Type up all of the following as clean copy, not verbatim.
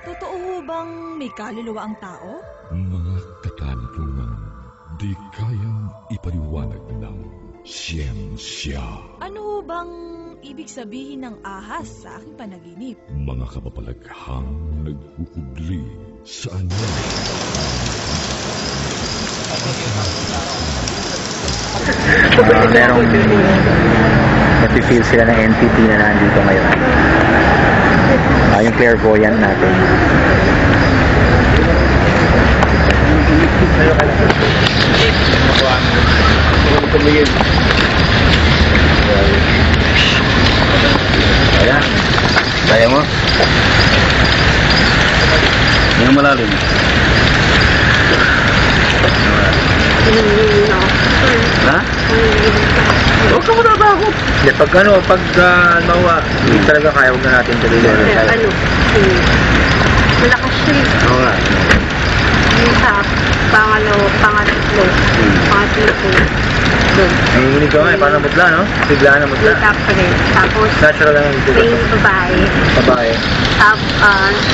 Totoo ho bang may kaluluwa ang tao? Mga katanungang di kayang ipaliwanag ng siyensya. Ano ho bang ibig sabihin ng ahas sa aking panaginip? Mga kapapalaghang nagkukudli sa anyo. Merong nafe-feel sila ng entity na nandito ngayon. Yung clairvoyant natin. Ayan. Kaya mo? Yung malalim. Ha? Huwag ka matatakot. Hindi, pag mawa, hindi talaga kaya, huwag na natin tuloy. Malakas siya eh. Oo nga. Yung sa pangatlo po. Doon. Nanginginig ka nga eh, parang mutla, no? Bigla na mutla. May tap pa rin. Tapos, Natural lang yung may dito. babae. Babae.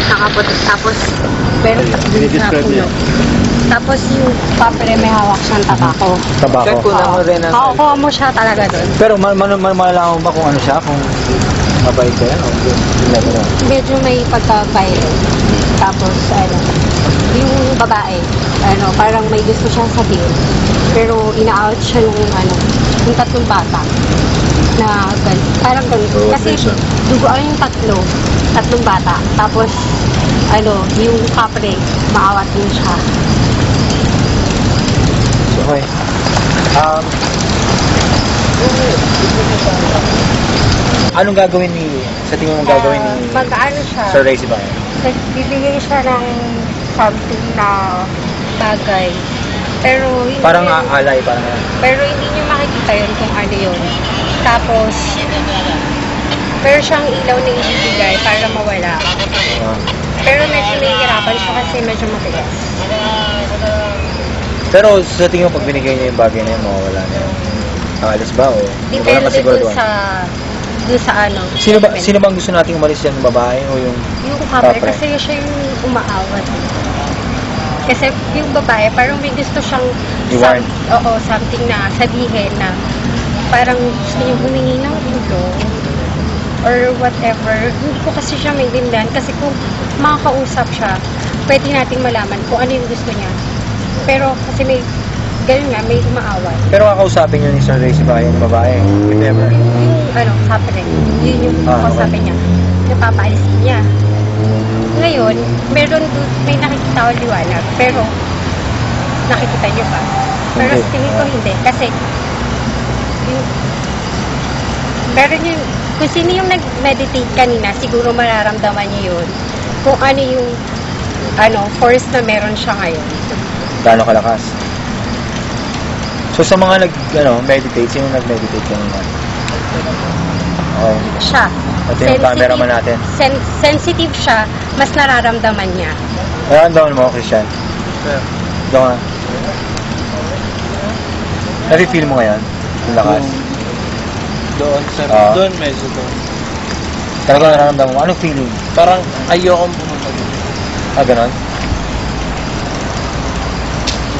Nakaputi. Tapos, pero dun sa puno. Tapos yung papere may hawak siyang tabako. Tabako. Makukuha mo siya talaga doon. Pero malalaman mo ba kung ano siya? Kung mabait ka yan? O hindi na. Medyo may pagka-violent. Tapos, yung babae, parang may gusto siyang sabihin. Pero ina-out siya yung tatlong bata. Na parang ganito. Kasi dugoan yung tatlong bata. Tapos, yung kapre, maawat din siya. Okay. Anong gagawin sa tingin mong gagawin ni Mag-ano siya? Sir Ray Sibayan? Bibigay siya ng something na bagay. Pero hindi Parang yun- alay, parang pero hindi niyo makikita yun kung ano yun. Tapos, pero siyang ilaw na ibibigay para mawala. Pero medyo nahihirapan siya kasi medyo matigas. Pero sa tingin mo, pag binigay niya yung bagay na yun, mawawala na yun. Aalis ba o? Depende dun sa Sino ba ang gusto nating umalis yan? Yung babae o yung yung kapre, kapre? kasi siya yung umaawat. Kasi yung babae, parang may gusto siyang I-warn. something na sabihin na parang gusto niya humingi ng tulong or whatever. Hindi ko kasi siya maintindihan kasi kung makakausap siya, pwede nating malaman kung ano yung gusto niya. Pero kasi may may umaawat. Pero kakausapin yun ni Sir Ray Sibayan, yung babae, if ever. Yung kapre, yun yung kausapin niya. Napapaalisin niya. Ngayon, may nakikita ko liwanag, pero nakikita niyo ba? Pero Hindi. sa tingin ko hindi. Kasi, meron yung, kung sino yung nag-meditate kanina, siguro mararamdaman niyo yun. Kung ano yung, force na meron siya ngayon. Gaano kalakas? So sa mga meditate, sino nag-meditate kanina? Okay. Siya. Ito yung cameraman natin. Sensitive siya, mas nararamdaman niya. Nararamdaman mo, Christian? Doon nga. Nafe-feel mo ngayon? Yung lakas? Doon, sir. Doon, medyo doon. Talaga nararamdaman mo? Anong feeling? Parang ayokong pumunta doon. Ganon?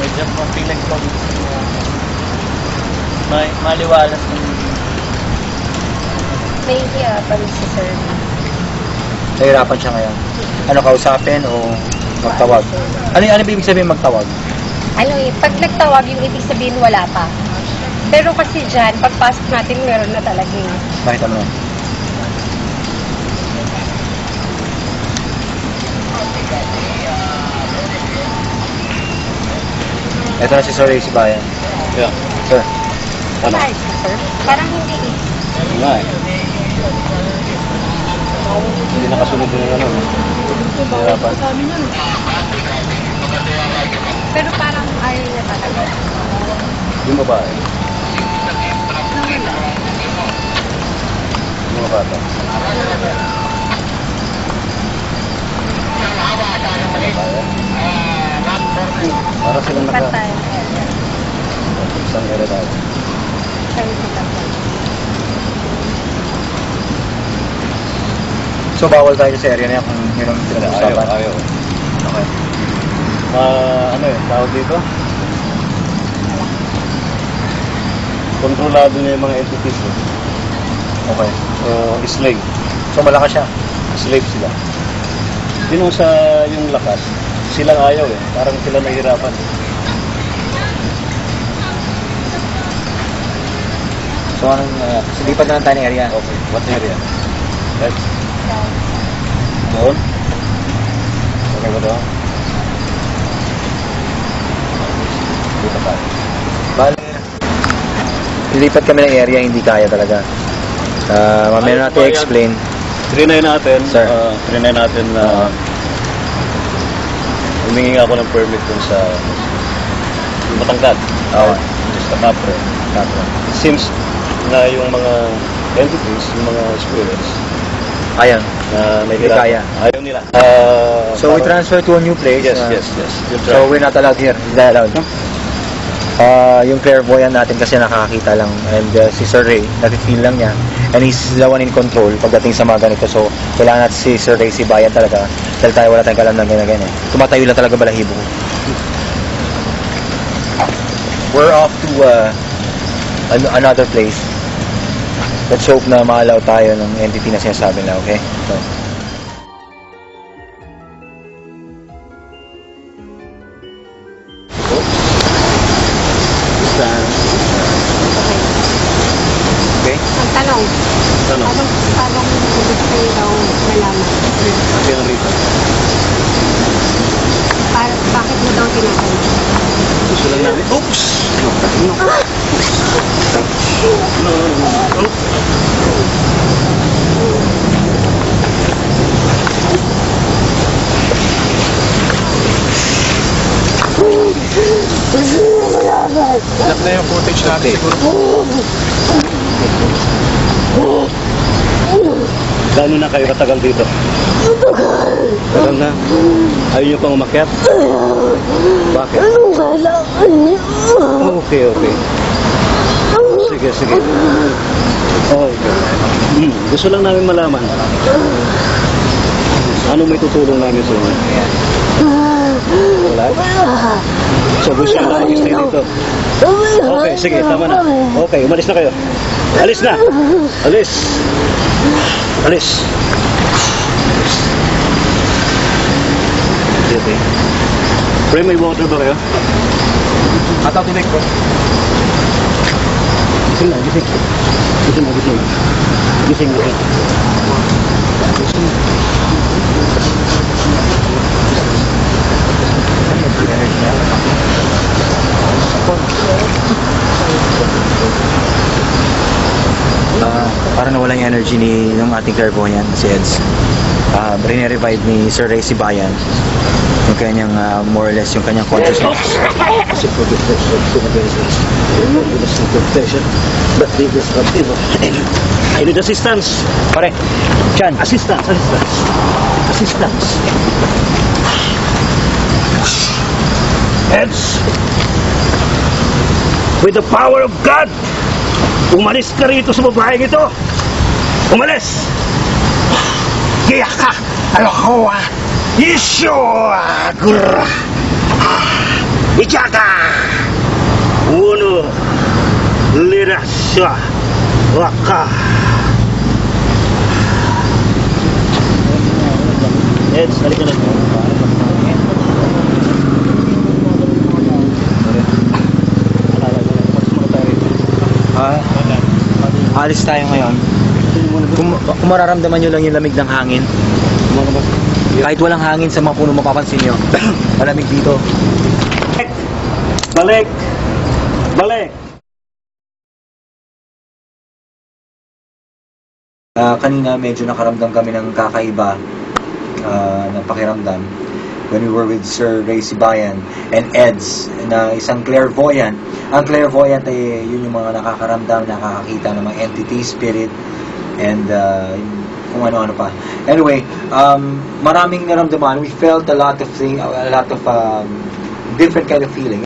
Medyo feeling ko maliwalas ng May hirapan si sir. Nahirapan siya ngayon. Ano, kausapin o magtawag? Ano ibig sabihin magtawag? Pag nagtawag, yung ibig sabihin wala pa. Pero kasi dyan, pagpasok natin, meron na talaga eh. Bakit ano? Ito na si Sir Ray Sibayan. Yeah. Sir. Ano? Wala siya, sir. Parang hindi eh. Nga eh. Hindi nakasunod yung ano. Hirapan. Pero parang ayaw niya talaga. Yung babae. Yung mga bata. Para silang Patay. isang era tayo. Sabi ko tapos. So, bawal tayo sa area na yan kung yun ang pinag-uusapan. Ayaw. Okay. Ano eh, tawag dito? Kontrolado niya yung mga entities. Okay. So, slave. So, malakas siya. Slave sila. Yun sa yung lakas, silang ayaw eh. Parang sila nahihirapan. So, anong, lipat na lang tayo ng area. Okay, what area? Right? Doon? Okay ba doon? Dito tayo. Bale, lilipat kami ng area, hindi kaya talaga. Mamaya natin explain. Trinay natin, Sir. Trinay natin na humingi ako ng permit dun sa Matangkad. Sa Capre. It seems na yung mga entities, yung mga spirits, Ayan. na Hindi kaya. Ayaw nila. So, we transfer to a new place. Yes. You'll try. So, we're not allowed here. Is that allowed? Yung clairvoyant natin kasi nakakakita lang. And si Sir Ray, nafe-feel lang niya. And he's the one in control pagdating sa mga ganito. So, kailangan natin si Sir Ray, si Bayan talaga. Dahil tayo wala tayong kalam ng ganyan. Tumatayo lang talaga balahibo ko. We're off to another place. Let's hope na ma-allow tayo ng entity na sinasabi na, okay? So, okay? Ang tanong, paano gusto niyo daw malaman? Kasi ang rito. Bakit mo daw tinatanong? Gusto lang namin. Oops! Anak na yung footage natin siguro. Gaano na kayo katagal dito? Tagal na. Ayaw niyo pang umakyat? Bakit? Anong kailangan niyo? Okay. Sige. Okay. Gusto lang namin malaman. Ano may tutulong namin sa inyo? Wala? So gusto lang namin stay dito? Okay, sige, tama na. Okay, umalis na kayo. Alis na! Alis! Okay. Pre, may water ba kayo? Ataw tinig ko. Gising na. Parang nawala yung energy ng ating clairvoyant, si Eds. Rine-revive ni Sir Ray si Bayan yung kanyang more or less yung kanyang consciousness. I need assistance. Pare, Chan, Assistance. Heads, with the power of God, umalis ka rito sa babaeng ito. Umalis! Kaya ka, Alakoa, Yeshua, Gura, Ijaka, Uno, Lirasya, Waka. Heads, halika na. Alis tayo ngayon. Kung mararamdaman nyo lang yung lamig ng hangin, kahit walang hangin sa mga puno, mapapansin nyo, malamig dito. Balik! Kanina medyo nakaramdam kami ng kakaiba ng pakiramdam when we were with Sir Ray Sibayan and Eds na isang clairvoyant. Ang clairvoyant ay yun yung mga nakakaramdam, nakakakita ng mga entity, spirit, and kung ano-ano pa. Anyway, maraming naramdaman. We felt a lot of different kind of feeling.